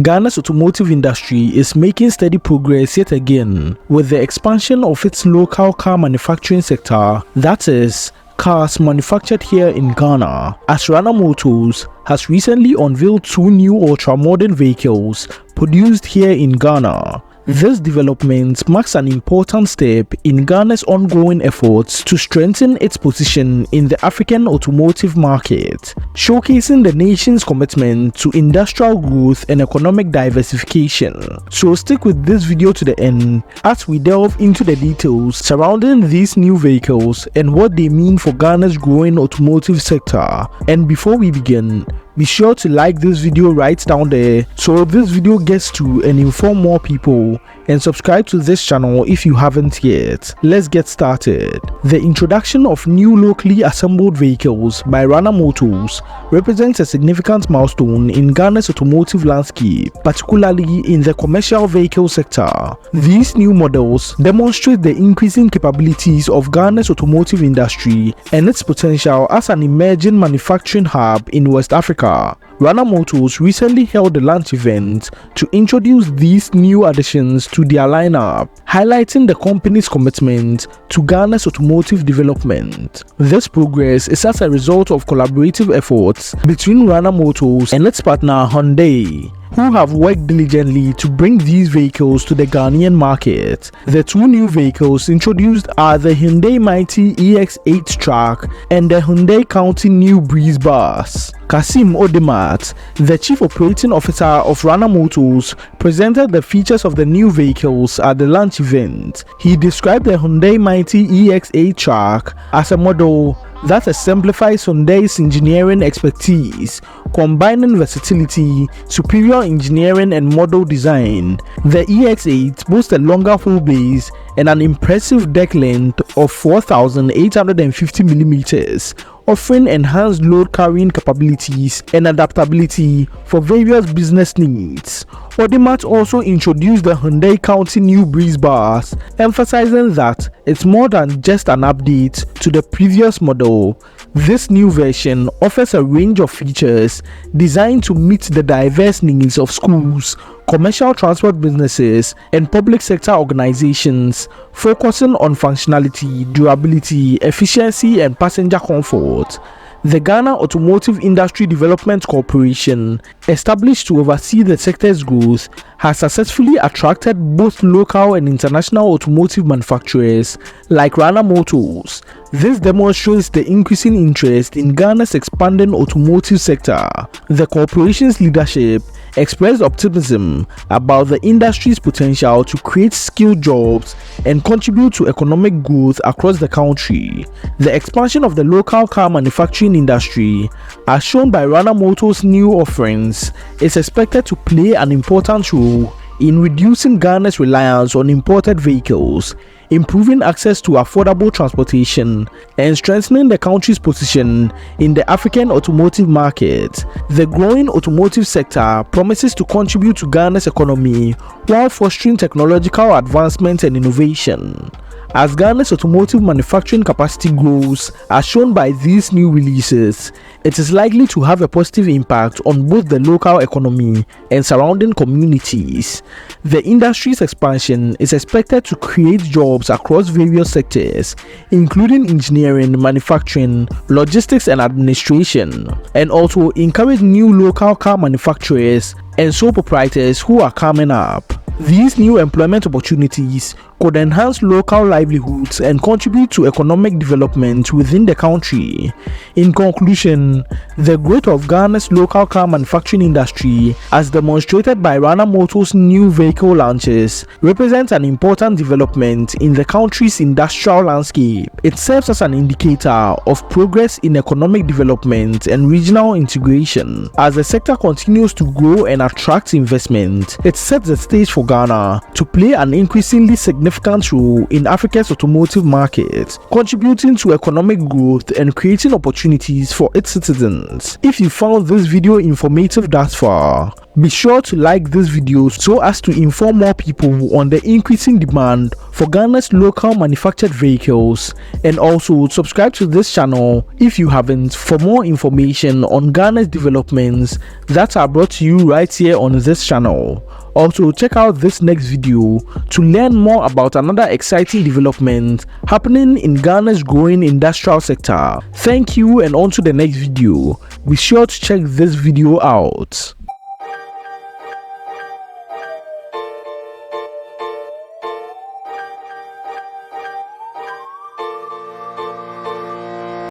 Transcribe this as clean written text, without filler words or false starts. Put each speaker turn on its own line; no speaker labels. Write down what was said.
Ghana's automotive industry is making steady progress yet again with the expansion of its local car manufacturing sector, that is, cars manufactured here in Ghana, as Rana Motors has recently unveiled 2 new ultra-modern vehicles produced here in Ghana. This development marks an important step in Ghana's ongoing efforts to strengthen its position in the African automotive market, showcasing the nation's commitment to industrial growth and economic diversification. So stick with this video to the end as we delve into the details surrounding these new vehicles and what they mean for Ghana's growing automotive sector. And before we begin, be sure to like this video right down there so this video gets to and inform more people, and subscribe to this channel if you haven't yet. Let's get started. The introduction of new locally assembled vehicles by Rana Motors represents a significant milestone in Ghana's automotive landscape, particularly in the commercial vehicle sector. These new models demonstrate the increasing capabilities of Ghana's automotive industry and its potential as an emerging manufacturing hub in West Africa. Rana Motors recently held a launch event to introduce these new additions to their lineup, highlighting the company's commitment to Ghana's automotive development. This progress is as a result of collaborative efforts between Rana Motors and its partner Hyundai, who have worked diligently to bring these vehicles to the Ghanaian market. The 2 new vehicles introduced are the Hyundai Mighty EX8 truck and the Hyundai County New Breeze bus. Kasim Odemat, the Chief Operating Officer of Rana Motors, presented the features of the new vehicles at the launch event. He described the Hyundai Mighty EX8 truck as a model that exemplifies Hyundai's engineering expertise, combining versatility, superior engineering and model design. The EX8 boasts a longer wheelbase and an impressive deck length of 4,850mm, offering enhanced load carrying capabilities and adaptability for various business needs. Odemat also introduced the Hyundai County New Breeze bus, emphasizing that it's more than just an update to the previous model. This new version offers a range of features designed to meet the diverse needs of schools, commercial transport businesses, and public sector organizations, focusing on functionality, durability, efficiency, and passenger comfort. The Ghana Automotive Industry Development Corporation, established to oversee the sector's growth, has successfully attracted both local and international automotive manufacturers like Rana Motors. This demonstrates the increasing interest in Ghana's expanding automotive sector. The corporation's leadership expressed optimism about the industry's potential to create skilled jobs and contribute to economic growth across the country. The expansion of the local car manufacturing industry, as shown by Rana Motors' new offerings, is expected to play an important role in reducing Ghana's reliance on imported vehicles, improving access to affordable transportation, and strengthening the country's position in the African automotive market. The growing automotive sector promises to contribute to Ghana's economy while fostering technological advancement and innovation. As Ghana's automotive manufacturing capacity grows, as shown by these new releases, it is likely to have a positive impact on both the local economy and surrounding communities. The industry's expansion is expected to create jobs across various sectors, including engineering, manufacturing, logistics, and administration, and also encourage new local car manufacturers and sole proprietors who are coming up. These new employment opportunities could enhance local livelihoods and contribute to economic development within the country. In conclusion, the growth of Ghana's local car manufacturing industry, as demonstrated by Rana Motors' new vehicle launches, represents an important development in the country's industrial landscape. It serves as an indicator of progress in economic development and regional integration. As the sector continues to grow and attract investment, it sets the stage for Ghana to play an increasingly significant role in Africa's automotive market, contributing to economic growth and creating opportunities for its citizens. If you found this video informative thus far, be sure to like this video so as to inform more people on the increasing demand for Ghana's local manufactured vehicles, and also subscribe to this channel if you haven't for more information on Ghana's developments that are brought to you right here on this channel. Also, check out this next video to learn more about another exciting development happening in Ghana's growing industrial sector. Thank you, and on to the next video. Be sure to check this video out.